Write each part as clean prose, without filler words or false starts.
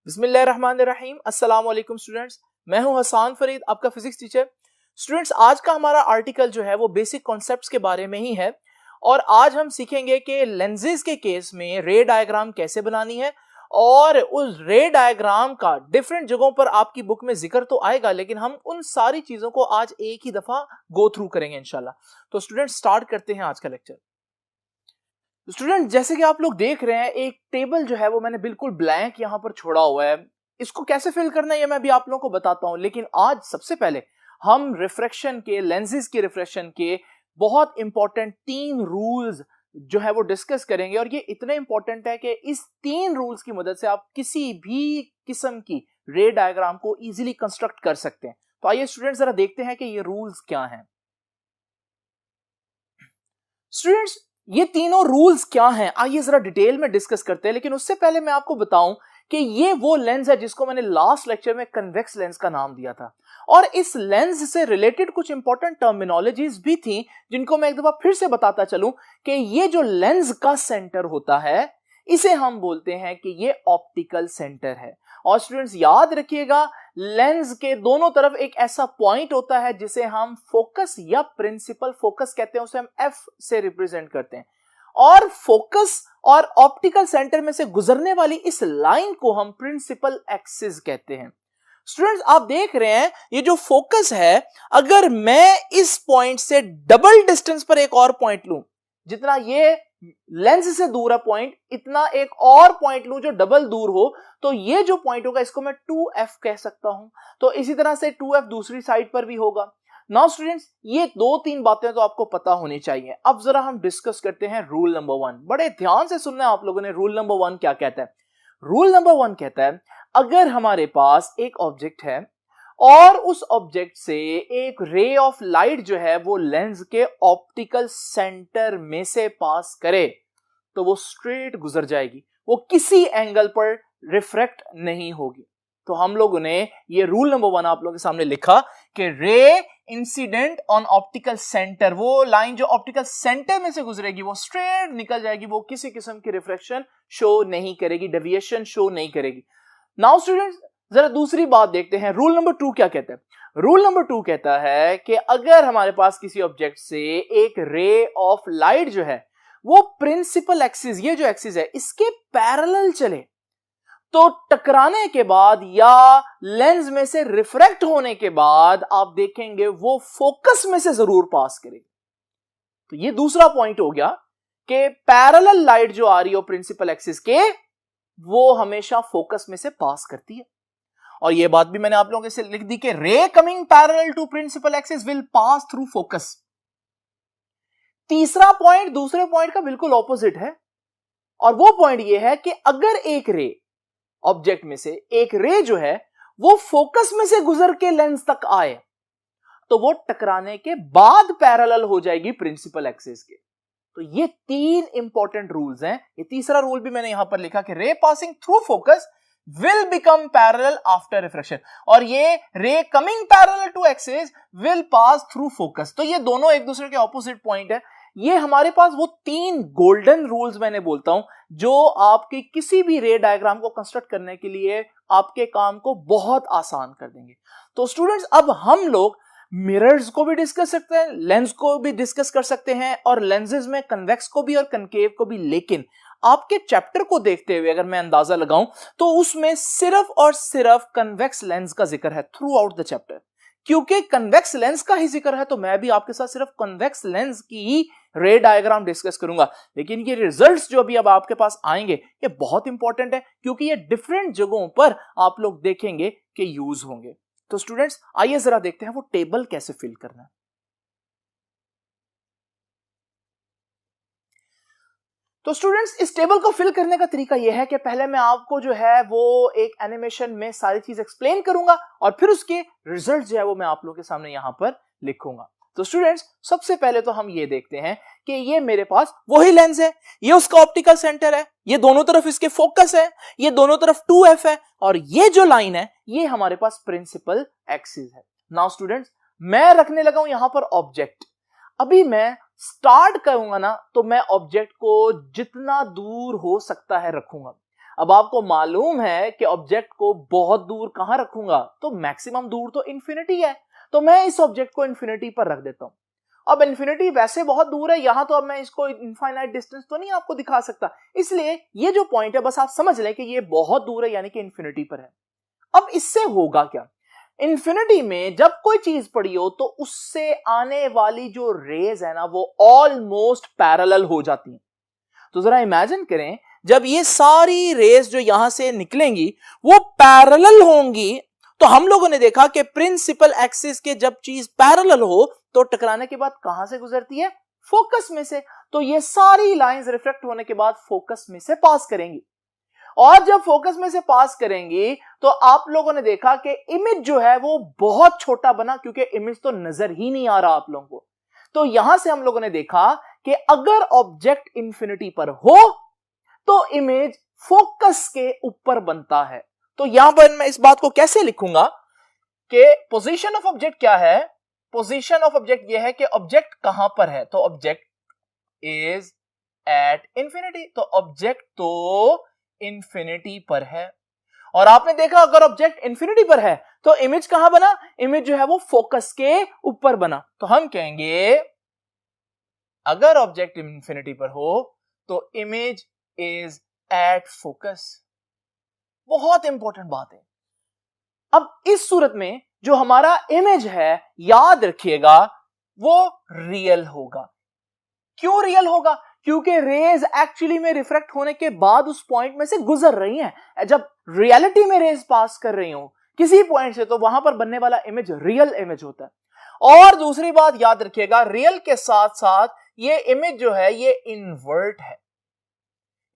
बिस्मिल्लाहिर्रहमानिर्रहीम। अस्सलाम वालेकुम स्टूडेंट्स, मैं हूं हसान फरीद, आपका फिजिक्स टीचर। स्टूडेंट्स, आज का हमारा आर्टिकल जो है वो बेसिक कॉन्सेप्ट्स के बारे में ही है और आज हम सीखेंगे कि लेंसेज के केस में रे डायग्राम कैसे बनानी है और उस रे डायग्राम का डिफरेंट जगहों पर आपकी बुक में जिक्र तो आएगा, लेकिन हम उन सारी चीजों को आज एक ही दफा गो थ्रू करेंगे इंशाल्लाह। तो स्टूडेंट्स, स्टार्ट करते हैं आज का लेक्चर। स्टूडेंट, जैसे कि आप लोग देख रहे हैं, एक टेबल जो है वो मैंने बिल्कुल ब्लैंक यहां पर छोड़ा हुआ है। इसको कैसे फिल करना है ये मैं भी आप लोगों को बताता हूं, लेकिन आज सबसे पहले हम रिफ्रैक्शन के, लेंसेज के रिफ्रैक्शन के बहुत इंपॉर्टेंट 3 रूल्स जो है वो डिस्कस करेंगे। और ये इतने इंपॉर्टेंट है कि इस 3 रूल्स की मदद से आप किसी भी किस्म की रे डायग्राम को इजीली कंस्ट्रक्ट कर सकते हैं। तो आइए स्टूडेंट्स, जरा देखते हैं कि ये रूल्स क्या हैं। स्टूडेंट्स, ये तीनों रूल्स क्या हैं, आइए जरा डिटेल में डिस्कस करते हैं। लेकिन उससे पहले मैं आपको बताऊं कि ये वो लेंस है जिसको मैंने लास्ट लेक्चर में कन्वेक्स लेंस का नाम दिया था, और इस लेंस से रिलेटेड कुछ इंपॉर्टेंट टर्मिनोलॉजीज भी थी जिनको मैं एक दफा फिर से बताता चलूं कि ये जो लेंस का सेंटर होता है इसे हम बोलते हैं कि ये ऑप्टिकल सेंटर है। और स्टूडेंट्स याद रखिएगा, लेंस के दोनों तरफ एक ऐसा पॉइंट होता है जिसे हम फोकस या प्रिंसिपल फोकस कहते हैं, उसे हम एफ से रिप्रेजेंट करते हैं। और फोकस और ऑप्टिकल सेंटर में से गुजरने वाली इस लाइन को हम प्रिंसिपल एक्सिस कहते हैं। स्टूडेंट्स, आप देख रहे हैं ये जो फोकस है, अगर मैं इस पॉइंट से डबल डिस्टेंस पर एक और पॉइंट लूं, जितना ये लेंस से दूर है पॉइंट, इतना एक और पॉइंट लूं जो डबल दूर हो, तो ये जो पॉइंट होगा इसको मैं 2f कह सकता हूं। तो इसी तरह से 2f दूसरी साइड पर भी होगा। नाउ स्टूडेंट्स, ये 2-3 बातें तो आपको पता होनी चाहिए। अब जरा हम डिस्कस करते हैं रूल नंबर 1। बड़े ध्यान से सुनना है आप लोगों ने। रूल नंबर 1 क्या कहता है? रूल नंबर 1 कहता है, अगर हमारे पास एक ऑब्जेक्ट है और उस ऑब्जेक्ट से एक रे ऑफ लाइट जो है वो लेंस के ऑप्टिकल सेंटर में से पास करे, तो वो स्ट्रेट गुजर जाएगी, वो किसी एंगल पर रिफ्रैक्ट नहीं होगी। तो हम लोगों ने ये रूल नंबर 1 आप लोगों के सामने लिखा कि ray incident on optical centre, वो लाइन जो ऑप्टिकल सेंटर में से गुजरेगी वो स्ट्रेट निकल जाएगी, वो किसी किस्म की रिफ्रैक्शन शो नहीं करेगी, डेविएशन शो नहीं करेगी। नाउ स्टूडेंट्स, जरा दूसरी बात देखते हैं। रूल नंबर 2 क्या कहता है? रूल नंबर 2 कहता है कि अगर हमारे पास किसी ऑब्जेक्ट से एक रे ऑफ लाइट जो है वो प्रिंसिपल एक्सिस, ये जो एक्सिस है इसके पैरेलल चले, तो टकराने के बाद या लेंस में से रिफ्रैक्ट होने के बाद आप देखेंगे वो फोकस में से जरूर पास करेगी। तो ये दूसरा पॉइंट हो गया कि पैरेलल लाइट जो आ रही हो प्रिंसिपल एक्सिस के, वो हमेशा फोकस में से पास करती है। और ये बात भी मैंने आप लोगों से लिख दी कि ray coming parallel to principal axis will pass through focus. तीसरा पॉइंट दूसरे पॉइंट का बिल्कुल ऑपोजिट है, और वो पॉइंट ये है कि अगर एक रे, ऑब्जेक्ट में से एक रे जो है वो फोकस में से गुजर के लेंस तक आए, तो वो टकराने के बाद पैरेलल हो जाएगी प्रिंसिपल एक्सिस के। तो ये 3 इंपॉर्टेंट रूल्स हैं। ये तीसरा रूल भी मैंने यहां पर लिखा कि रे passing through focus will become parallel after refraction, और ये रे coming parallel to axis will pass through focus। तो ये दोनों एक दूसरे के ऑपोजिट पॉइंट है। ये हमारे पास वो 3 गोल्डन रूल्स मैंने बोलता हूं जो आपकी किसी भी रे डायग्राम को कंस्ट्रक्ट करने के लिए आपके काम को बहुत आसान कर देंगे। तो स्टूडेंट्स, अब हम लोग मिरर्स को भी डिस्कस सकते हैं, लेंस को भी डिस्कस कर सकते हैं, और लेंसेज में कन्वेक्स को भी और कनकेव को भी। लेकिन आपके चैप्टर को देखते हुए अगर मैं अंदाजा लगाऊं तो उसमें सिर्फ और सिर्फ कन्वेक्स लेंस का जिक्र है थ्रू आउट द चैप्टर। क्योंकि कन्वेक्स लेंस का ही जिक्र है तो मैं भी आपके साथ सिर्फ कन्वेक्स लेंस की ही रे डायग्राम डिस्कस करूंगा। लेकिन ये रिजल्ट्स जो अभी अब आपके पास आएंगे ये बहुत इंपॉर्टेंट है, क्योंकि ये डिफरेंट जगहों पर आप लोग देखेंगे कि यूज होंगे। तो स्टूडेंट्स, आइए जरा देखते हैं वो टेबल कैसे फिल करना है। तो स्टूडेंट्स, इस टेबल को फिल करने का तरीका यह है कि पहले मैं आपको जो है वो एक एनिमेशन में सारी चीज एक्सप्लेन करूंगा और फिर उसके रिजल्ट जो है वो मैं आप लोगों के सामने यहां पर लिखूंगा। तो स्टूडेंट्स, सबसे पहले तो हम ये देखते हैं कि ये मेरे पास वही लेंस है, ये उसका ऑप्टिकल सेंटर है, ये दोनों तरफ इसके फोकस है, ये दोनों तरफ 2f है, और ये जो लाइन है ये हमारे पास प्रिंसिपल एक्सिस है। नाउ स्टूडेंट्स, मैं रखने लगा हूं यहां पर ऑब्जेक्ट। अभी मैं स्टार्ट करूंगा ना तो मैं ऑब्जेक्ट को जितना दूर हो सकता है रखूंगा। अब आपको मालूम है कि ऑब्जेक्ट को बहुत दूर कहां रखूंगा, तो मैक्सिमम दूर तो इंफिनिटी है, तो मैं इस ऑब्जेक्ट को इंफिनिटी पर रख देता हूं। अब इंफिनिटी वैसे बहुत दूर है, यहां तो अब मैं इसको इनफाइनाइट डिस्टेंस तो नहीं आपको दिखा सकता, इसलिए ये जो पॉइंट है बस आप समझ लें कि ये बहुत दूर है, यानी कि इंफिनिटी पर है। अब इससे होगा क्या, इंफिनिटी में जब कोई चीज पड़ी हो तो उससे आने वाली जो रेज है ना वो ऑलमोस्ट पैरेलल हो जाती है। तो जरा इमेजिन करें, जब ये सारी रेज जो यहां से निकलेंगी वो पैरेलल होंगी, तो हम लोगों ने देखा कि प्रिंसिपल एक्सिस के जब चीज पैरेलल हो तो टकराने के बाद कहां से गुजरती है, फोकस में से। तो ये सारी लाइंस रिफ्लेक्ट होने के बाद फोकस में से पास करेंगी, और जब फोकस में से पास करेंगी तो आप लोगों ने देखा कि इमेज जो है वो बहुत छोटा बना, क्योंकि इमेज तो नजर ही नहीं आ रहा आप लोगों को। तो यहां से हम लोगों ने देखा कि अगर ऑब्जेक्ट इंफिनिटी पर हो तो इमेज फोकस के ऊपर बनता है। तो यहां पर मैं इस बात को कैसे लिखूंगा कि पोजीशन ऑफ ऑब्जेक्ट क्या है, पोजीशन ऑफ ऑब्जेक्ट यह है कि ऑब्जेक्ट कहां पर है, तो ऑब्जेक्ट इज एट इंफिनिटी, तो ऑब्जेक्ट तो इंफिनिटी पर है। और आपने देखा अगर ऑब्जेक्ट इंफिनिटी पर है तो इमेज कहां बना, इमेज जो है वो फोकस के ऊपर बना। तो हम कहेंगे अगर ऑब्जेक्ट इंफिनिटी पर हो तो इमेज इज एट फोकस। बहुत इंपॉर्टेंट बात है। अब इस सूरत में जो हमारा इमेज है, याद रखिएगा, वो रियल होगा। क्यों रियल होगा, क्योंकि रेज एक्चुअली में रिफ्लेक्ट होने के बाद उस पॉइंट में से गुजर रही हैं। जब रियलिटी में रेज पास कर रही हो किसी पॉइंट से, तो वहां पर बनने वाला इमेज रियल इमेज होता है। और दूसरी बात याद रखिएगा, रियल के साथ साथ ये इमेज जो है ये इन्वर्ट है,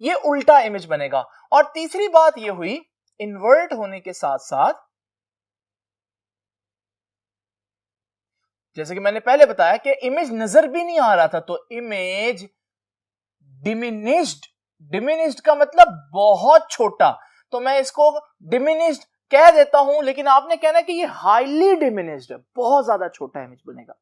ये उल्टा इमेज बनेगा। और तीसरी बात ये हुई, इन्वर्ट होने के साथ साथ, जैसे कि मैंने पहले बताया कि इमेज नजर भी नहीं आ रहा था, तो इमेज डिमिनिश्ड, डिमिनिश्ड का मतलब बहुत छोटा, तो मैं इसको डिमिनिश्ड कह देता हूं, लेकिन आपने कहना कि ये हाईली डिमिनिश्ड है, बहुत ज्यादा छोटा इमेज बनेगा।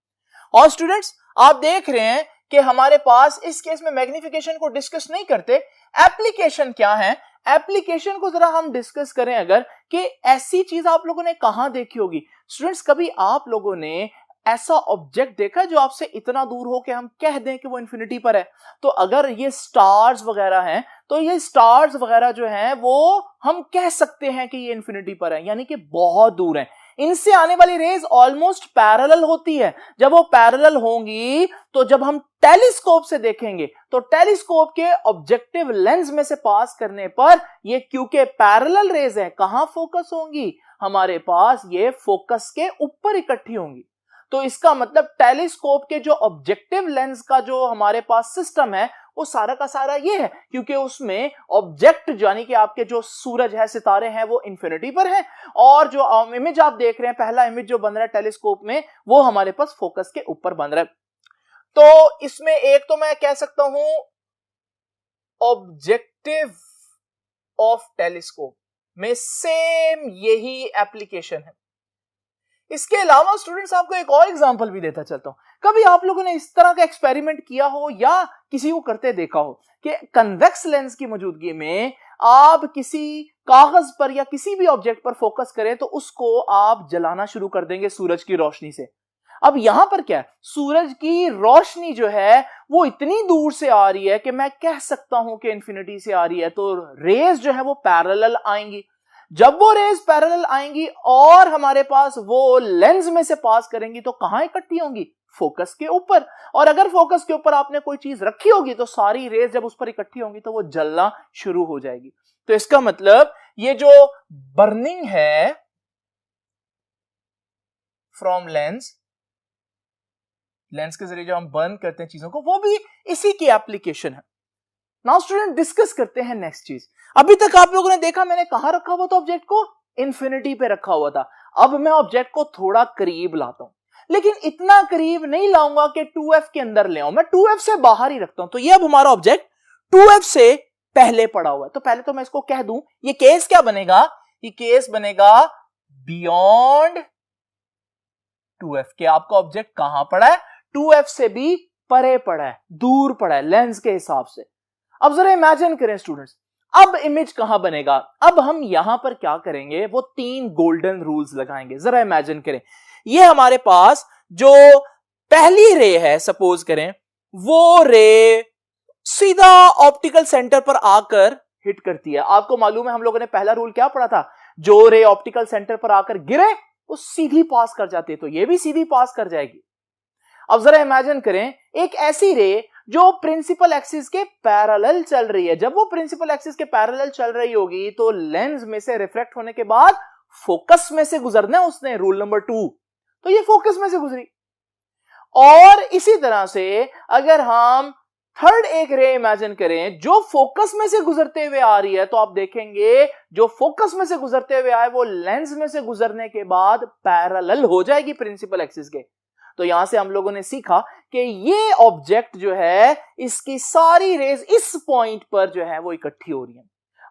और स्टूडेंट्स आप देख रहे हैं कि हमारे पास इस केस में मैग्निफिकेशन को डिस्कस नहीं करते, एप्लीकेशन क्या है, एप्लीकेशन को जरा हम डिस्कस करें। अगर कि ऐसी चीज आप लोगों ने कहां देखी होगी स्टूडेंट्स, कभी आप लोगों ने ऐसा ऑब्जेक्ट देखा जो आपसे इतना दूर हो कि हम कह दें कि वो इंफिनिटी पर है। तो अगर ये स्टार्स वगैरह हैं तो ये स्टार्स वगैरह जो हैं वो हम कह सकते हैं कि ये इंफिनिटी पर है, यानी कि बहुत दूर है। इनसे आने वाली रेज ऑलमोस्ट पैरेलल होती है। जब वो पैरेलल होंगी तो जब हम टेलीस्कोप से देखेंगे तो टेलीस्कोप के ऑब्जेक्टिव लेंस में से पास करने पर ये क्योंकि पैरेलल रेज है, कहां फोकस होंगी, हमारे पास ये फोकस के ऊपर इकट्ठी होंगी। तो इसका मतलब टेलीस्कोप के जो ऑब्जेक्टिव लेंस का जो हमारे पास सिस्टम है वो सारा का सारा ये है, क्योंकि उसमें ऑब्जेक्ट यानी कि आपके जो सूरज है, सितारे हैं, वो इंफिनिटी पर है, और जो इमेज आप देख रहे हैं, पहला इमेज जो बन रहा है टेलीस्कोप में, वो हमारे पास फोकस के ऊपर बन रहा है। तो इसमें एक तो मैं कह सकता हूं ऑब्जेक्टिव ऑफ टेलीस्कोप में सेम यही एप्लीकेशन है। इसके अलावा स्टूडेंट्स आपको एक और एग्जांपल भी देता चलता हूं। कभी आप लोगों ने इस तरह का एक्सपेरिमेंट किया हो या किसी को करते देखा हो कि कन्वेक्स लेंस की मौजूदगी में आप किसी कागज पर या किसी भी ऑब्जेक्ट पर फोकस करें तो उसको आप जलाना शुरू कर देंगे सूरज की रोशनी से। अब यहां पर क्या है, सूरज की रोशनी जो है वो इतनी दूर से आ रही है कि मैं कह सकता हूं कि इंफिनिटी से आ रही है, तो रेज जो है वो पैरेलल आएंगी। जब वो रेज पैरेलल आएंगी और हमारे पास वो लेंस में से पास करेंगी तो कहां इकट्ठी होंगी, फोकस के ऊपर। और अगर फोकस के ऊपर आपने कोई चीज रखी होगी तो सारी रेज जब उस पर इकट्ठी होंगी तो वो जलना शुरू हो जाएगी। तो इसका मतलब ये जो बर्निंग है फ्रॉम लेंस, लेंस के जरिए जो हम बर्न करते हैं चीजों को, वो भी इसी की एप्लीकेशन है। नाउ स्टूडेंट डिस्कस करते हैं नेक्स्ट चीज। अभी तक आप लोगों ने देखा मैंने कहां रखा हुआ था ऑब्जेक्ट को, इंफिनिटी पे रखा हुआ था। अब मैं ऑब्जेक्ट को थोड़ा करीब लाता हूं, लेकिन इतना करीब नहीं लाऊंगा कि 2f के अंदर ले आऊं, मैं 2f से बाहर ही रखता हूं। तो ये अब हमारा ऑब्जेक्ट 2f से पहले पड़ा हुआ है। तो पहले तो मैं इसको कह दूं, ये केस क्या बनेगा, ये केस बनेगा बियॉन्ड 2f के। आपका ऑब्जेक्ट कहां पड़ा है, 2f से भी परे पड़ा है, दूर पड़ा है लेंस के हिसाब से। अब जरा इमेजिन करें स्टूडेंट्स, अब इमेज कहां बनेगा? अब हम यहां पर क्या करेंगे, वो 3 गोल्डन रूल्स लगाएंगे। जरा इमेजिन करें, ये हमारे पास जो पहली रे है, सपोज करें वो रे सीधा ऑप्टिकल सेंटर पर आकर हिट करती है। आपको मालूम है हम लोगों ने पहला रूल क्या पढ़ा था, जो रे ऑप्टिकल सेंटर पर आकर गिरे वो सीधी पास कर जाती है, तो ये भी सीधी पास कर जाएगी। अब जरा इमेजिन करें एक ऐसी रे जो प्रिंसिपल एक्सिस के पैरेलल चल रही है। जब वो प्रिंसिपल एक्सिस के पैरेलल चल रही होगी तो लेंस में से रिफ्लेक्ट होने के बाद फोकस में से गुजरना है उसने, रूल नंबर 2, तो ये फोकस में से गुजरी। और इसी तरह से अगर हम थर्ड एक रे इमेजिन करें जो फोकस में से गुजरते हुए आ रही है, तो आप देखेंगे जो फोकस में से गुजरते हुए आए वो लेंस में से गुजरने के बाद पैरेलल हो जाएगी प्रिंसिपल एक्सिस के। तो यहां से हम लोगों ने सीखा कि ये ऑब्जेक्ट जो है इसकी सारी रेज इस पॉइंट पर जो है वो इकट्ठी हो रही है।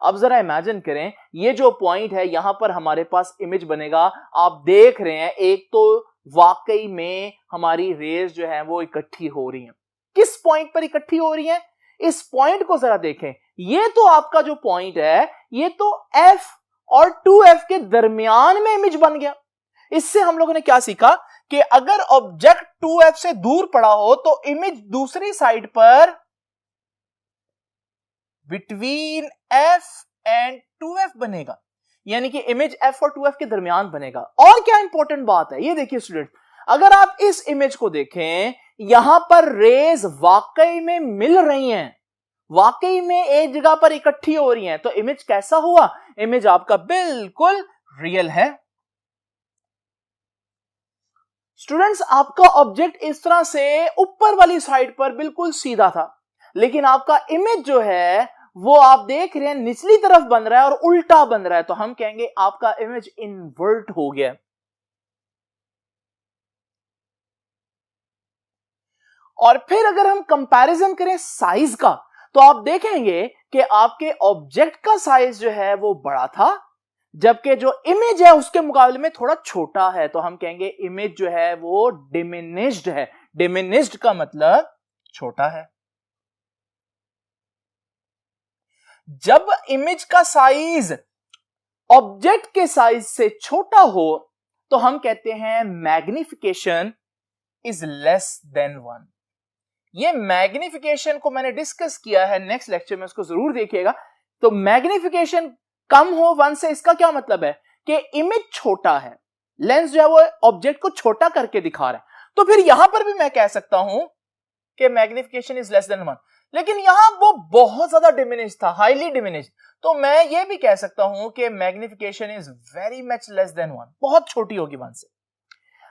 अब जरा इमेजिन करें ये जो पॉइंट है यहां पर हमारे पास इमेज बनेगा। आप देख रहे हैं एक तो वाकई में हमारी रेज जो है वो इकट्ठी हो रही है। किस पॉइंट पर इकट्ठी हो रही है, इस पॉइंट को जरा देखें। ये तो आपका जो पॉइंट है ये तो F और 2F के दरमियान में इमेज बन गया। इससे हम लोगों ने क्या सीखा कि अगर ऑब्जेक्ट 2F से दूर पड़ा हो तो इमेज दूसरी साइड पर बिटवीन F एंड 2F बनेगा, यानी कि इमेज F और 2F के दरमियान बनेगा। और क्या इंपॉर्टेंट बात है, ये देखिए स्टूडेंट, अगर आप इस इमेज को देखें यहां पर रेज वाकई में मिल रही हैं, वाकई में एक जगह पर इकट्ठी हो रही हैं, तो इमेज कैसा हुआ, इमेज आपका बिल्कुल रियल है। स्टूडेंट्स आपका ऑब्जेक्ट इस तरह से ऊपर वाली साइड पर बिल्कुल सीधा था, लेकिन आपका इमेज जो है वो आप देख रहे हैं निचली तरफ बन रहा है और उल्टा बन रहा है, तो हम कहेंगे आपका इमेज इन्वर्ट हो गया। और फिर अगर हम कंपैरिजन करें साइज का, तो आप देखेंगे कि आपके ऑब्जेक्ट का साइज जो है वो बड़ा था, जबकि जो इमेज है उसके मुकाबले में थोड़ा छोटा है, तो हम कहेंगे इमेज जो है वो डिमिनिश्ड है। डिमिनिश्ड का मतलब छोटा है। जब इमेज का साइज ऑब्जेक्ट के साइज से छोटा हो तो हम कहते हैं मैग्निफिकेशन इज लेस देन 1। ये मैग्निफिकेशन को मैंने डिस्कस किया है नेक्स्ट लेक्चर में, उसको जरूर देखिएगा। तो मैग्निफिकेशन कम हो 1 से, इसका क्या मतलब है कि इमेज छोटा है, लेंस जो है वो ऑब्जेक्ट को छोटा करके दिखा रहा है। तो फिर यहां पर भी मैं कह सकता हूं कि मैग्निफिकेशन इज लेस देन 1, लेकिन यहां वो बहुत ज्यादा डिमिनिश था, हाईली डिमिनिश, तो मैं ये भी कह सकता हूं कि magnification is very much less than 1, बहुत छोटी होगी 1 से।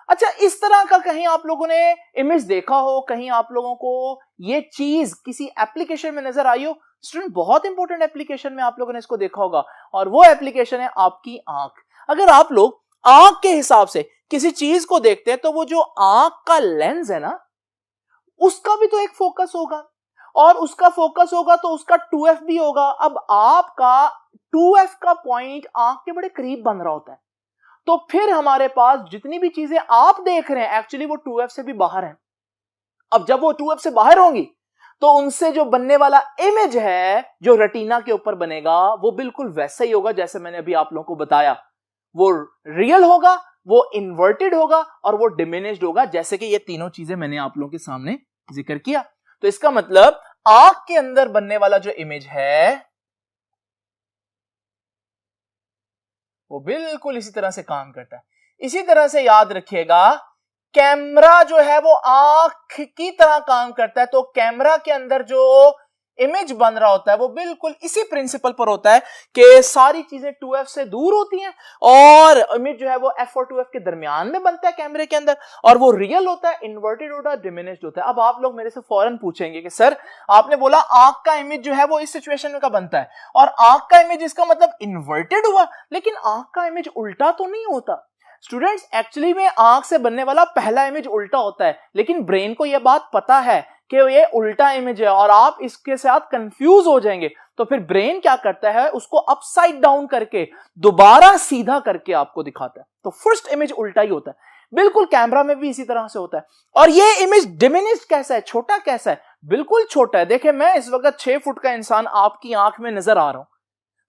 अच्छा, इस तरह का कहीं आप लोगों ने इमेज देखा हो, कहीं आप लोगों को ये चीज किसी एप्लीकेशन में नजर आई हो? स्टूडेंट बहुत इंपॉर्टेंट एप्लीकेशन में आप लोगों ने इसको देखा होगा, और वो एप्लीकेशन है आपकी आंख। अगर आप लोग आंख के हिसाब से किसी चीज को देखते हैं तो वो जो आंख का लेंस है ना, उसका भी तो एक फोकस होगा, और उसका फोकस होगा तो उसका 2F भी होगा। अब आपका 2F का पॉइंट आंख के बड़े करीब बन रहा होता है, तो फिर हमारे पास जितनी भी चीजें आप देख रहे हैं एक्चुअली वो 2F से भी बाहर हैं। अब जब वो 2F से बाहर होंगी तो उनसे जो बनने वाला इमेज है जो रेटिना के ऊपर बनेगा वो बिल्कुल वैसा ही होगा जैसे मैंने अभी आप लोगों को बताया। वो रियल होगा, वो इन्वर्टेड होगा और वो डिमिनिश्ड होगा, जैसे कि ये तीनों चीजें मैंने आप लोगों के सामने जिक्र किया। तो इसका मतलब आंख के अंदर बनने वाला जो इमेज है वो बिल्कुल इसी तरह से काम करता है। इसी तरह से याद रखिएगा, कैमरा जो है वो आंख की तरह काम करता है, तो कैमरा के अंदर जो इमेज बन रहा होता है वो बिल्कुल इसी प्रिंसिपल पर होता है कि सारी चीजें 2F से दूर होती हैं और इमेज जो है वो F और 2F के दरमियान में बनता है कैमरे के अंदर, और वो रियल होता है, इन्वर्टेड होता है, डिमिनिश्ड होता है। अब आप लोग मेरे से फौरन पूछेंगे कि सर आपने बोला आंख का इमेज जो है वो इस सिचुएशन में का बनता है और आंख का इमेज इसका मतलब इन्वर्टेड हुआ, लेकिन आंख का इमेज उल्टा तो नहीं होता। स्टूडेंट्स एक्चुअली में आंख से बनने वाला पहला इमेज उल्टा होता है, लेकिन ब्रेन को यह बात पता है कि ये उल्टा इमेज है और आप इसके साथ कंफ्यूज हो जाएंगे, तो फिर ब्रेन क्या करता है, उसको अपसाइड डाउन करके दोबारा सीधा करके आपको दिखाता है। तो फर्स्ट इमेज उल्टा ही होता है। बिल्कुल कैमरा में भी इसी तरह से होता है। और ये इमेज डिमिनिश्ड कैसा है, छोटा कैसा है, बिल्कुल छोटा है। देखिए मैं इस वक्त 6 फुट का इंसान आपकी आंख में नजर आ रहा हूं,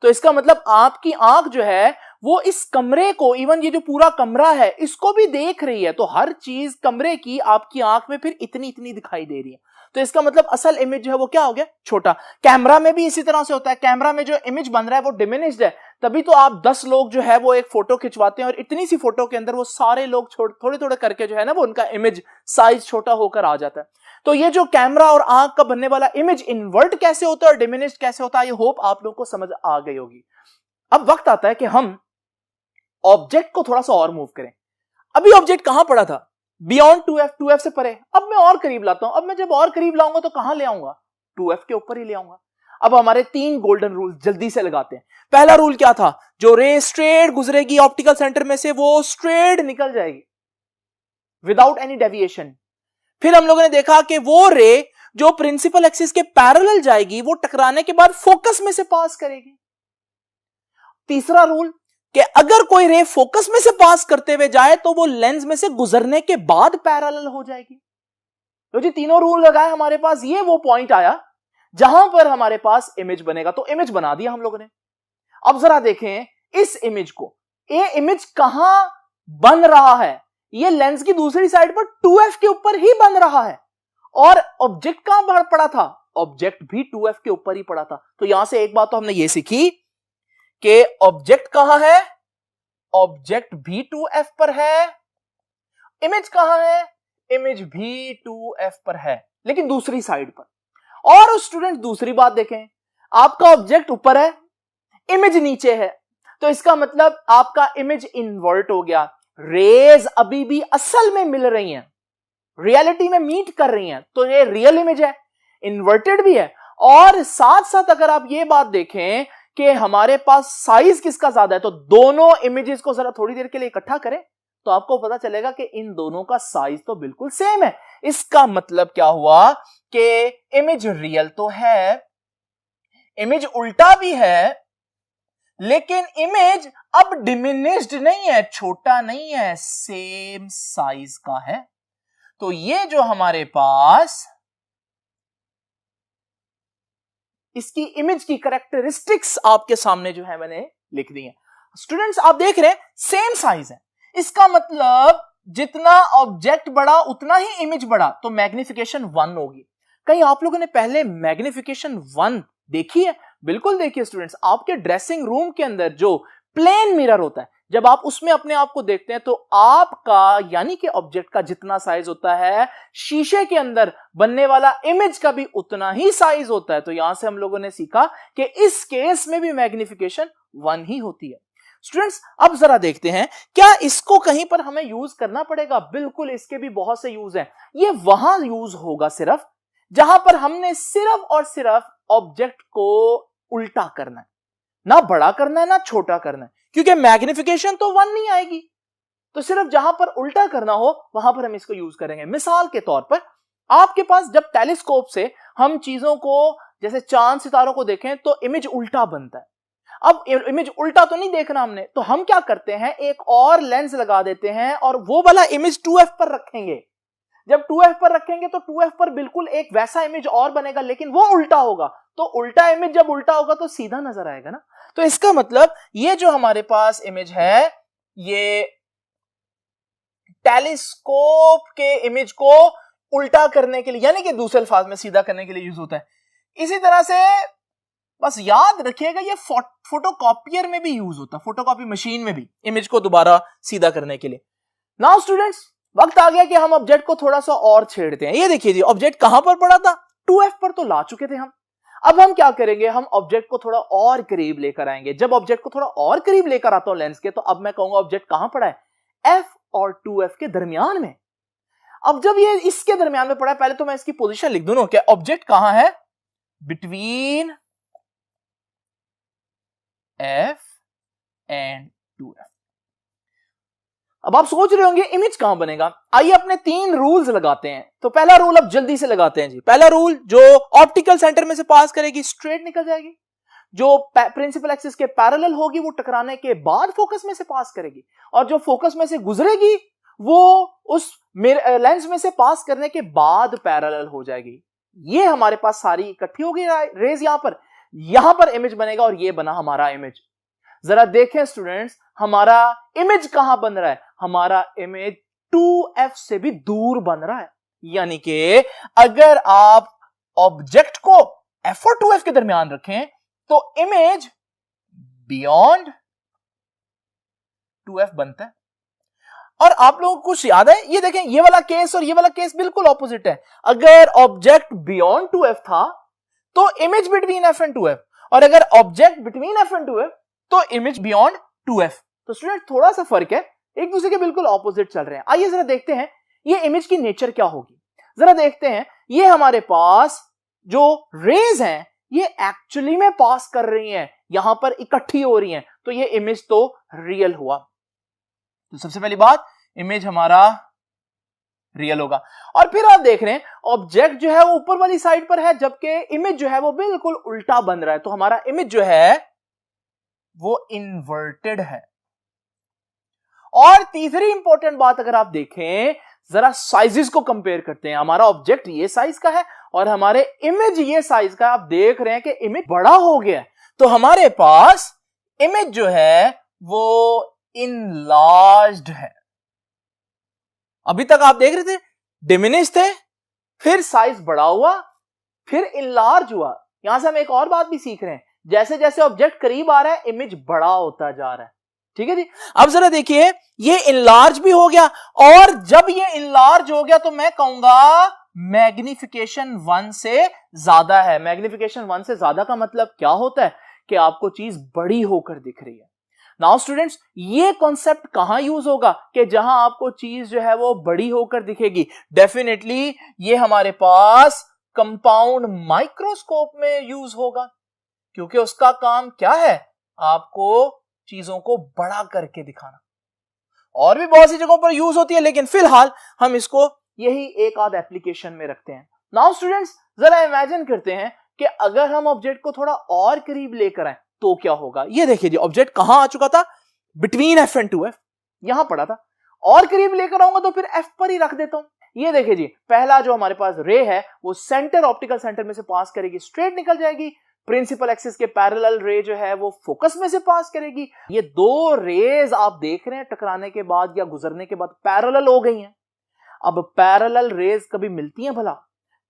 तो इसका मतलब आपकी आंख जो है वो इस कमरे को, इवन ये जो पूरा कमरा है इसको भी देख रही है। तो हर चीज कमरे की आपकी आंख में फिर इतनी इतनी दिखाई दे रही है। तो इसका मतलब असल इमेज जो है वो क्या हो गया, छोटा। कैमरा में भी इसी तरह से होता है, कैमरा में जो इमेज बन रहा है वो डिमिनिश्ड है, तभी तो आप 10 लोग जो है वो एक फोटो खिंचवाते हैं और इतनी सी फोटो के अंदर वो सारे लोग थोड़े थोड़े करके जो है ना वो उनका इमेज साइज छोटा होकर आ जाता है। तो ये जो कैमरा और आंख का बनने वाला इमेज इन्वर्ट कैसे होता है और डिमिनिश्ड कैसे होता है, ये होप आप लोगों को समझ आ गई होगी। अब वक्त आता है कि हम ऑब्जेक्ट को थोड़ा सा और मूव करें। अभी ऑब्जेक्ट कहां पड़ा था, बियॉन्ड 2f, 2f से परे। अब मैं और करीब लाता हूं। अब मैं जब और करीब लाऊंगा तो कहां ले आऊंगा, 2f के ऊपर ही ले आऊंगा। अब हमारे 3 गोल्डन रूल जल्दी से लगाते हैं। पहला रूल क्या था, जो रे स्ट्रेट गुजरेगी ऑप्टिकल सेंटर में से वो स्ट्रेट निकल जाएगी विदाउट एनी डेविएशन। फिर हम लोगों ने देखा कि वो रे जो प्रिंसिपल एक्सिस के पैरेलल जाएगी वो टकराने के बाद फोकस में से पास करेगी। तीसरा रूल कि अगर कोई रे फोकस में से पास करते हुए जाए तो वो लेंस में से गुजरने के बाद पैरेलल हो जाएगी। तो जी तीनों रूल लगाए हमारे पास, ये वो पॉइंट आया जहां पर हमारे पास इमेज बनेगा। तो इमेज बना दिया हम लोगों ने। अब जरा देखें इस इमेज को, ये इमेज कहां बन रहा है, ये लेंस की दूसरी साइड पर 2f के ऊपर ही बन रहा है। और ऑब्जेक्ट कहां पड़ा था, ऑब्जेक्ट भी 2f के ऊपर ही पड़ा था। तो यहां से एक बात तो हमने ये सीखी कि ऑब्जेक्ट कहां है, ऑब्जेक्ट भी 2f पर है। इमेज कहां है, इमेज भी 2f पर है, लेकिन दूसरी साइड पर। और स्टूडेंट दूसरी बात देखें, आपका ऑब्जेक्ट ऊपर है, इमेज नीचे है, तो इसका मतलब आपका इमेज इन्वर्ट हो गया। रेज अभी भी असल में मिल रही हैं, रियलिटी में मीट कर रही हैं, तो ये रियल इमेज है, इन्वर्टेड भी है। और साथ साथ अगर आप ये बात देखें कि हमारे पास साइज किसका ज्यादा है, तो दोनों इमेजेस को जरा थोड़ी देर के लिए इकट्ठा करें तो आपको पता चलेगा कि इन दोनों का साइज तो बिल्कुल सेम है। इसका मतलब क्या हुआ कि इमेज रियल तो है, इमेज उल्टा भी है, लेकिन इमेज अब डिमिनिश्ड नहीं है, छोटा नहीं है, सेम साइज का है। तो ये जो हमारे पास इसकी इमेज की कैरेक्टरिस्टिक्स आपके सामने जो है मैंने लिख दी है। स्टूडेंट्स आप देख रहे हैं सेम साइज है, इसका मतलब जितना ऑब्जेक्ट बढ़ा उतना ही इमेज बढ़ा, तो मैग्निफिकेशन 1 होगी। कहीं आप लोगों ने पहले मैग्निफिकेशन 1 देखी है? बिल्कुल देखिए स्टूडेंट्स, आपके ड्रेसिंग रूम के अंदर जो प्लेन मिरर होता है, जब आप उसमें अपने आप को देखते हैं तो आपका यानी कि ऑब्जेक्ट का जितना साइज होता है, शीशे के अंदर बनने वाला इमेज का भी उतना ही साइज होता है। तो यहां से हम लोगों ने सीखा कि इस केस में भी मैग्निफिकेशन 1 ही होती है। स्टूडेंट्स अब जरा देखते हैं, क्या इसको कहीं पर हमें यूज करना पड़ेगा? बिल्कुल, इसके भी बहुत से यूज हैं। ये वहां यूज होगा सिर्फ जहां पर हमने सिर्फ और सिर्फ ऑब्जेक्ट को उल्टा करना है, ना बड़ा करना है ना छोटा करना है, क्योंकि मैग्निफिकेशन तो 1 नहीं आएगी। तो सिर्फ जहां पर उल्टा करना हो वहां पर हम इसको यूज करेंगे। मिसाल के तौर पर आपके पास जब टेलीस्कोप से हम चीजों को जैसे चांद सितारों को देखें तो इमेज उल्टा बनता है। अब इमेज उल्टा तो नहीं देखना हमने, तो हम क्या करते हैं, एक और लेंस लगा देते हैं और वो वाला इमेज 2f पर रखेंगे। जब 2f पर रखेंगे तो 2f पर बिल्कुल एक वैसा इमेज और बनेगा, लेकिन वो उल्टा होगा। तो उल्टा इमेज जब उल्टा होगा तो सीधा नजर आएगा ना। तो इसका मतलब ये जो हमारे पास इमेज है, ये टेलीस्कोप के इमेज को उल्टा करने के लिए यानी कि दूसरे अल्फाज में सीधा करने के लिए यूज होता है। इसी तरह से बस याद रखिएगा ये फोटोकॉपियर में भी यूज होता है, फोटोकॉपी मशीन में भी इमेज को दोबारा सीधा करने के लिए। नाउ स्टूडेंट्स वक्त आ गया कि हम ऑब्जेक्ट को थोड़ा सा और छेड़ते हैं। ये देखिए जी, ऑब्जेक्ट कहां पर पड़ा था, 2f पर तो ला चुके थे हम। अब हम क्या करेंगे, हम ऑब्जेक्ट को थोड़ा और करीब लेकर आएंगे। जब ऑब्जेक्ट को थोड़ा और करीब लेकर आता हूं लेंस के, तो अब मैं कहूंगा ऑब्जेक्ट कहां पड़ा है, f और 2f के दरमियान में। अब जब ये इसके दरमियान में पड़ा है, पहले तो मैं इसकी पोजीशन लिख दूं ना, कि ऑब्जेक्ट कहां है, बिटवीन f एंड 2f। अब आप सोच रहे होंगे इमेज कहां बनेगा। आइए अपने 3 रूल्स लगाते हैं। तो पहला रूल अब जल्दी से लगाते हैं जी। पहला रूल, जो ऑप्टिकल सेंटर में से पास करेगी स्ट्रेट निकल जाएगी, जो प्रिंसिपल एक्सिस के पैरेलल होगी वो टकराने के बाद फोकस में से पास करेगी, और जो फोकस में से गुजरेगी वो उस लेंस में से पास करने के बाद पैरेलल हो जाएगी। ये हमारे पास सारी इकट्ठी होगी रेज यहां पर। यहां पर इमेज बनेगा और ये बना हमारा इमेज। जरा देखें स्टूडेंट्स, हमारा इमेज कहां बन रहा है? हमारा इमेज 2f से भी दूर बन रहा है। यानी कि अगर आप ऑब्जेक्ट को f और 2f के दरमियान रखें तो इमेज बियॉन्ड 2f बनता है। और आप लोगों को कुछ याद है? ये देखें, ये वाला केस और ये वाला केस बिल्कुल ऑपोजिट है। अगर ऑब्जेक्ट बियॉन्ड 2f था तो image between f and 2f, और अगर object between f and 2f तो इमेज बियॉन्ड 2f। तो स्टूडेंट थोड़ा सा फर्क है, एक दूसरे के बिल्कुल ऑपोजिट चल रहे हैं। आइए जरा देखते हैं ये इमेज की नेचर क्या होगी। जरा देखते हैं, ये हमारे पास जो रेज हैं ये एक्चुअली में पास कर रही हैं, यहां पर इकट्ठी हो रही हैं, तो ये इमेज तो रियल हुआ। तो सबसे पहली बात, इमेज हमारा रियल होगा। और फिर आप देख रहे हैं ऑब्जेक्ट जो है वो ऊपर वाली साइड पर है, जबकि इमेज जो है वो बिल्कुल उल्टा बन रहा है। तो हमारा इमेज जो है वो इन्वर्टेड है। और तीसरी इंपॉर्टेंट बात, अगर आप देखें जरा साइजेस को कंपेयर करते हैं, हमारा ऑब्जेक्ट ये साइज का है और हमारे इमेज ये साइज का, आप देख रहे हैं कि इमेज बड़ा हो गया है। तो हमारे पास इमेज जो है वो इनलार्ज्ड है। अभी तक आप देख रहे थे डिमिनिश थे, फिर साइज बड़ा हुआ, फिर इनलार्ज हुआ। यहां से हम एक और बात भी सीख रहे हैं, जैसे जैसे ऑब्जेक्ट करीब आ रहा है इमेज बड़ा होता जा रहा है। ठीक है जी। अब जरा देखिए, ये इनलार्ज भी हो गया, और जब ये इनलार्ज हो गया तो मैं कहूंगा मैग्निफिकेशन 1 से ज्यादा है। मैग्निफिकेशन 1 से ज्यादा का मतलब क्या होता है? कि आपको चीज बड़ी होकर दिख रही है। नाउ स्टूडेंट्स, ये कॉन्सेप्ट कहां यूज होगा कि जहां आपको चीज जो है वो बड़ी होकर दिखेगी? डेफिनेटली ये हमारे पास कंपाउंड माइक्रोस्कोप में यूज होगा, क्योंकि उसका काम क्या है? आपको चीजों को बड़ा करके दिखाना। और भी बहुत सी जगहों पर यूज होती है, लेकिन फिलहाल हम इसको यही एक आध एप्लीकेशन में रखते हैं। नाउ स्टूडेंट्स, जरा इमेजिन करते हैं कि अगर हम ऑब्जेक्ट को थोड़ा और करीब लेकर आए तो क्या होगा। ये देखिए जी, ऑब्जेक्ट कहां आ चुका था? बिटवीन f एंड 2f, यहां पड़ा था। और करीब लेकर आऊंगा तो फिर f पर ही रख देता हूं। ये देखिए जी, पहला जो हमारे पास रे है वो सेंटर, ऑप्टिकल सेंटर में से पास करेगी, स्ट्रेट निकल जाएगी। प्रिंसिपल एक्सिस के पैरेलल रे जो है वो फोकस में से पास करेगी। ये दो रेज आप देख रहे हैं टकराने के बाद या गुजरने के बाद पैरेलल हो गई हैं। अब पैरेलल रेज कभी मिलती हैं भला?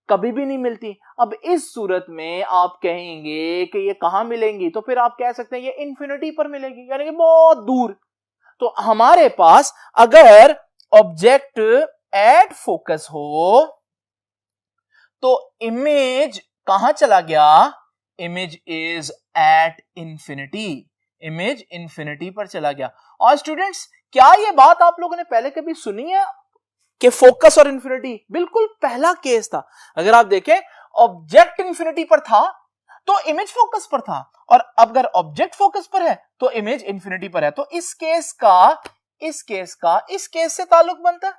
कभी भी नहीं मिलती। अब इस सूरत में आप कहेंगे कि ये कहां मिलेंगी, तो फिर आप कह सकते हैं ये इंफिनिटी पर मिलेगी, यानी कि बहुत दूर। तो हमारे पास अगर ऑब्जेक्ट एट फोकस हो तो इमेज कहां चला गया? Image is at infinity. Image infinity पर चला गया। और स्टूडेंट्स, क्या ये बात आप लोगों ने पहले कभी सुनी है कि फोकस और इंफिनिटी? बिल्कुल पहला केस था। अगर आप देखें, ऑब्जेक्ट इंफिनिटी पर था तो इमेज फोकस पर था, और अगर ऑब्जेक्ट फोकस पर है तो इमेज इंफिनिटी पर है। तो इस केस से ताल्लुक बनता है,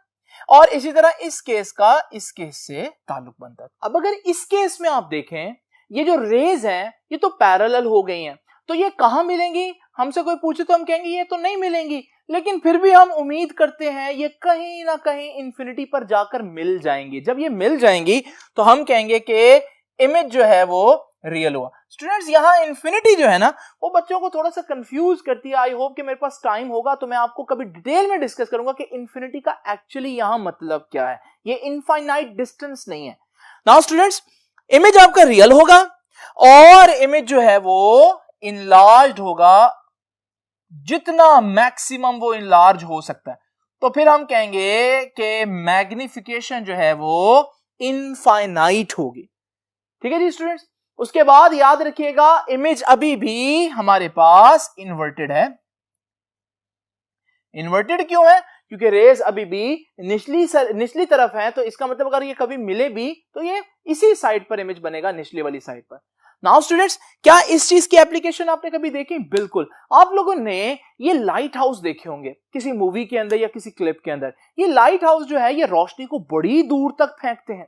और इसी तरह इस केस का इस केस से ताल्लुक बनता है। अब अगर इस केस में आप देखें, ये जो रेज हैं ये तो पैरेलल हो गई हैं, तो ये कहां मिलेंगी? हमसे कोई पूछे तो हम कहेंगे ये तो नहीं मिलेंगी, लेकिन फिर भी हम उम्मीद करते हैं ये कहीं ना कहीं इंफिनिटी पर जाकर मिल जाएंगी। जब ये मिल जाएंगी तो हम कहेंगे कि इमेज जो है वो रियल हुआ। स्टूडेंट्स, यहां इंफिनिटी जो है ना वो बच्चों को थोड़ा सा कंफ्यूज करती है। आई होप कि मेरे पास टाइम होगा तो मैं आपको कभी डिटेल में डिस्कस करूंगा कि इंफिनिटी का एक्चुअली यहां मतलब क्या है। ये इनफाइनाइट डिस्टेंस नहीं है। नाउ स्टूडेंट्स, इमेज आपका रियल होगा और इमेज जो है वो इनलार्ज्ड होगा, जितना मैक्सिमम वो इनलार्ज हो सकता है। तो फिर हम कहेंगे कि मैग्निफिकेशन जो है वो इनफाइनाइट होगी। ठीक है जी स्टूडेंट्स। उसके बाद याद रखिएगा, इमेज अभी भी हमारे पास इन्वर्टेड है। इन्वर्टेड क्यों है? क्योंकि रेज अभी भी निचली तरफ है, तो इसका मतलब अगर ये कभी मिले भी तो ये इसी साइड पर इमेज बनेगा, निचली वाली साइड पर। नाउ स्टूडेंट्स, क्या इस चीज की एप्लीकेशन आपने कभी देखी? बिल्कुल। आप लोगों ने ये लाइट हाउस देखे होंगे किसी मूवी के अंदर या किसी क्लिप के अंदर। ये लाइट हाउस जो है ये रोशनी को बड़ी दूर तक फेंकते हैं।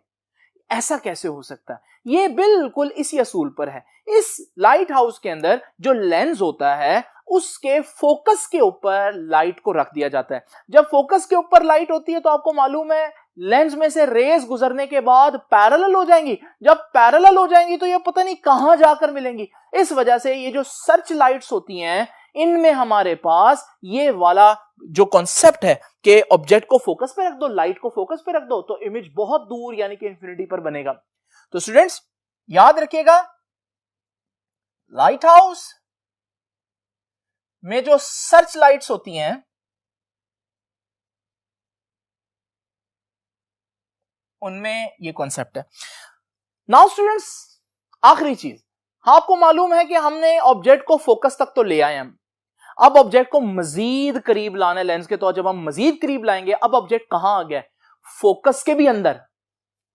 ऐसा कैसे हो सकता है? ये बिल्कुल इसी असूल पर है। इस लाइट हाउस के अंदर जो लेंस होता है उसके फोकस के ऊपर लाइट को रख दिया जाता है। जब फोकस के ऊपर लाइट होती है तो आपको मालूम है लेंस में से रेज गुजरने के बाद पैरेलल हो जाएंगी। जब पैरेलल हो जाएंगी तो ये पता नहीं कहां जाकर मिलेंगी। इस वजह से ये जो सर्च लाइट्स होती हैं, इनमें हमारे पास ये वाला जो कॉन्सेप्ट है कि ऑब्जेक्ट को फोकस पे रख दो, लाइट को फोकस पे रख दो, तो इमेज बहुत दूर यानी कि इंफिनिटी पर बनेगा। तो स्टूडेंट्स याद रखिएगा, लाइट हाउस में जो सर्च लाइट्स होती हैं उनमें ये कॉन्सेप्ट है। नाउ स्टूडेंट्स आखिरी चीज, आपको मालूम है कि हमने ऑब्जेक्ट को फोकस तक तो ले आए हम, अब ऑब्जेक्ट को मजीद करीब लाना लेंस के, तो जब हम मजीद करीब लाएंगे अब ऑब्जेक्ट कहां आ गया, फोकस के भी अंदर।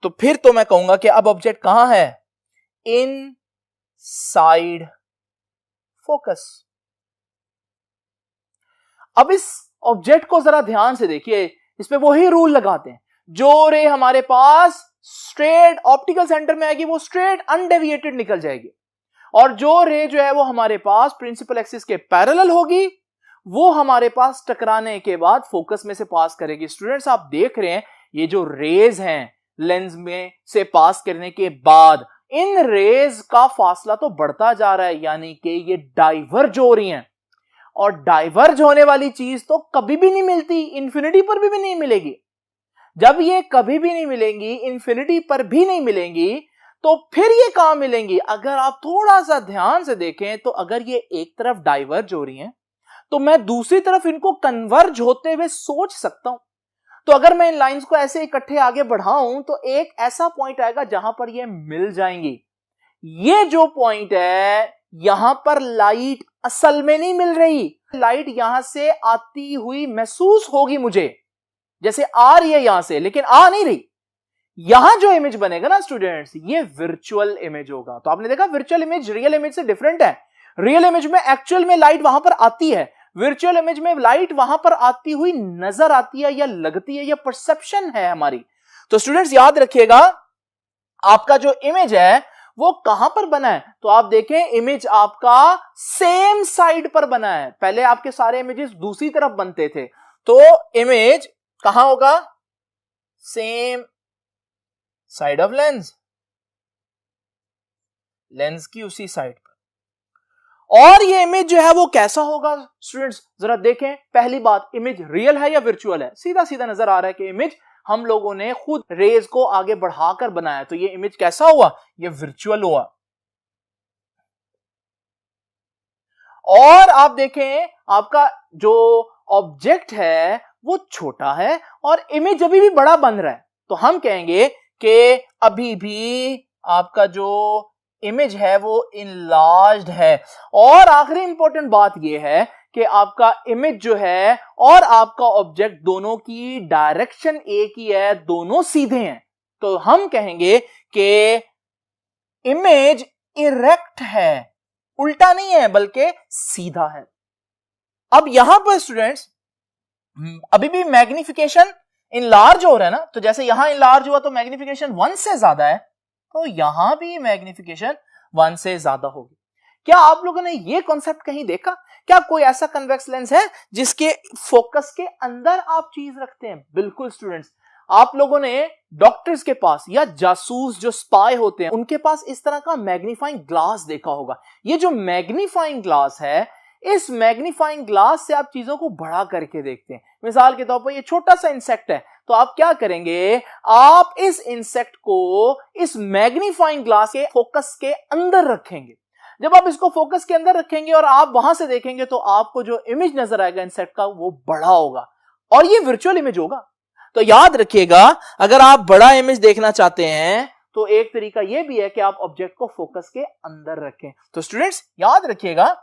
तो फिर तो मैं कहूंगा कि अब ऑब्जेक्ट कहां है, इन साइड फोकस। अब इस ऑब्जेक्ट को जरा ध्यान से देखिए, इस पे वही रूल लगाते हैं, जो रे हमारे पास स्ट्रेट ऑप्टिकल सेंटर में आएगी वो स्ट्रेट अनडेविएटेड निकल जाएगी, और जो रे जो है वो हमारे पास प्रिंसिपल एक्सिस के पैरेलल होगी, वो हमारे पास टकराने के बाद फोकस में से पास करेगी। स्टूडेंट्स आप देख रहे हैं ये जो रेज हैं लेंस में से पास करने के बाद, इन रेज का फासला तो बढ़ता जा रहा है, यानी कि ये डाइवर्ज हो रही हैं, और डाइवर्ज होने वाली चीज तो कभी भी नहीं मिलती, इंफिनिटी पर भी नहीं मिलेगी। जब ये कभी भी नहीं मिलेंगी, इंफिनिटी पर भी नहीं मिलेंगी, तो फिर ये कहां मिलेंगी। अगर आप थोड़ा सा ध्यान से देखें तो अगर ये एक तरफ डाइवर्ज हो रही हैं तो मैं दूसरी तरफ इनको कन्वर्ज होते हुए सोच सकता हूं। तो अगर मैं इन लाइंस को ऐसे इकट्ठे आगे बढ़ाऊं तो एक ऐसा पॉइंट आएगा जहां पर ये मिल जाएंगी। ये जो पॉइंट है, यहां पर लाइट असल में नहीं मिल रही, लाइट यहां से आती हुई महसूस होगी मुझे, जैसे आ रही है यहां से, लेकिन आ नहीं रही। यहां जो इमेज बनेगा ना स्टूडेंट्स, ये वर्चुअल इमेज होगा। तो आपने देखा वर्चुअल इमेज रियल इमेज से डिफरेंट है। रियल इमेज में एक्चुअल में लाइट वहां पर आती है, वर्चुअल इमेज में लाइट वहां पर आती हुई नजर आती है या लगती है, या परसेप्शन है हमारी। तो स्टूडेंट्स याद रखिएगा, आपका जो इमेज है वो कहां पर बना है, तो आप देखें इमेज आपका सेम साइड पर बना है। पहले आपके सारे इमेजेस दूसरी तरफ बनते थे, तो इमेज कहां होगा, same side of lens, lens की उसी साइड पर। और ये इमेज जो है वो कैसा होगा स्टूडेंट्स, जरा देखें। पहली बात, इमेज रियल है या वर्चुअल है, सीधा सीधा नजर आ रहा है कि इमेज हम लोगों ने खुद रेज को आगे बढ़ाकर बनाया, तो ये इमेज कैसा हुआ, ये वर्चुअल हुआ। और आप देखें आपका जो ऑब्जेक्ट है वो छोटा है और इमेज अभी भी बड़ा बन रहा है, तो हम कहेंगे कि अभी भी आपका जो इमेज है वो इनलार्ज्ड है। और आखिरी इंपॉर्टेंट बात यह है कि आपका इमेज जो है और आपका ऑब्जेक्ट दोनों की डायरेक्शन एक ही है, दोनों सीधे हैं, तो हम कहेंगे कि इमेज इरेक्ट है, उल्टा नहीं है बल्कि सीधा है। अब यहां पर स्टूडेंट्स अभी भी मैग्निफिकेशन इनलार्ज हो रहा है ना, तो जैसे यहां इनलार्ज हुआ तो मैग्निफिकेशन 1 से ज्यादा है, तो यहां भी मैग्निफिकेशन 1 से ज्यादा होगी। क्या आप लोगों ने यह कॉन्सेप्ट कहीं देखा? क्या कोई ऐसा कन्वेक्स लेंस है जिसके फोकस के अंदर आप चीज रखते हैं? बिल्कुल स्टूडेंट्स, आप लोगों ने डॉक्टर्स के पास या जासूस जो स्पाई होते हैं उनके पास इस तरह का मैग्नीफाइंग ग्लास देखा होगा। ये जो मैग्नीफाइंग ग्लास है, इस मैग्नीफाइंग ग्लास से आप चीजों को बड़ा करके देखते हैं। मिसाल के तौर पर ये छोटा सा इंसेक्ट है, तो आप क्या करेंगे, आप इस इंसेक्ट को इस मैग्नीफाइंग ग्लास के फोकस के अंदर रखेंगे। जब आप इसको फोकस के अंदर रखेंगे और आप वहां से देखेंगे तो आपको जो इमेज नजर आएगा इंसेक्ट का वो बड़ा होगा, और ये वर्चुअल इमेज होगा। तो याद रखिएगा, अगर आप बड़ा इमेज देखना चाहते हैं तो एक तरीका यह भी है कि आप ऑब्जेक्ट को फोकस के अंदर रखें। तो स्टूडेंट्स याद रखिएगा,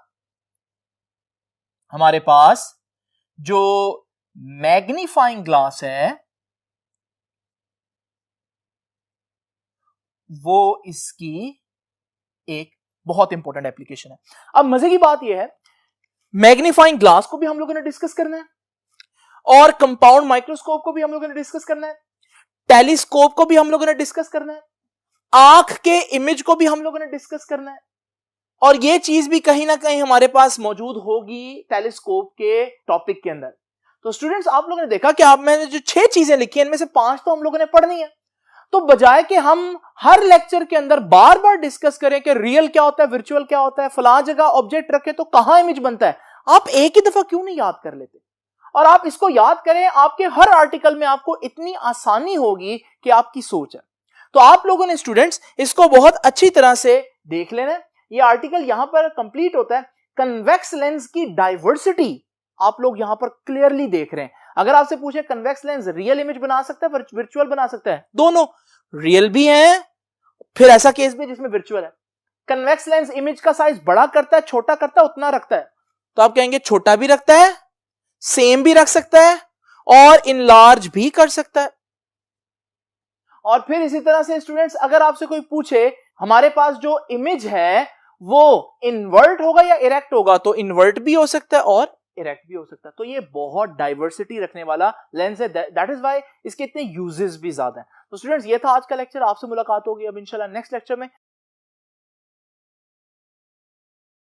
हमारे पास जो मैग्नीफाइंग ग्लास है वो इसकी एक बहुत इंपॉर्टेंट एप्लीकेशन है। अब मजे की बात यह है, मैग्नीफाइंग ग्लास को भी हम लोगों ने डिस्कस करना है, और कंपाउंड माइक्रोस्कोप को भी हम लोगों ने डिस्कस करना है, टेलीस्कोप को भी हम लोगों ने डिस्कस करना है, आंख के इमेज को भी हम लोगों ने डिस्कस करना है, और यह चीज भी कहीं ना कहीं हमारे पास मौजूद होगी टेलीस्कोप के टॉपिक के अंदर। तो स्टूडेंट्स आप लोगों ने देखा कि आप मैंने जो 6 चीजें लिखी हैं इनमें से 5 तो हम लोगों ने पढ़नी है। तो बजाय कि हम हर लेक्चर के अंदर बार बार डिस्कस करें कि रियल क्या होता है, वर्चुअल क्या होता है, फलां जगह ऑब्जेक्ट रखे तो कहां इमेज बनता है, आप एक ही दफा क्यों नहीं याद कर लेते? और आप इसको याद करें, आपके हर आर्टिकल में आपको इतनी आसानी होगी कि आपकी सोच है। तो आप लोगों ने स्टूडेंट्स इसको बहुत अच्छी तरह से देख लेना है। ये आर्टिकल यहां पर कंप्लीट होता है। कन्वेक्स लेंस की डाइवर्सिटी आप लोग यहां पर क्लियरली देख रहे हैं। अगर आपसे पूछे कन्वेक्स लेंस रियल इमेज बना सकता है, वर्चुअल बना सकता है, दोनों रियल भी है, फिर ऐसा केस भी जिसमें वर्चुअल है। कन्वेक्स लेंस इमेज का साइज बड़ा करता है, छोटा करता है, उतना रखता है। तो आप कहेंगे छोटा भी रखता है, सेम भी रख सकता है और इनलार्ज भी कर सकता है। और फिर इसी तरह से स्टूडेंट्स अगर आपसे कोई पूछे हमारे पास जो इमेज है वो इन्वर्ट होगा या इरेक्ट होगा, तो इन्वर्ट भी हो सकता है और इरेक्ट भी हो सकता है। तो ये बहुत डाइवर्सिटी रखने वाला लेंस है, दैट इज व्हाई इसके इतने यूजेस भी ज्यादा हैं। तो स्टूडेंट्स ये था आज का लेक्चर। आपसे मुलाकात होगी अब इंशाल्लाह नेक्स्ट लेक्चर में।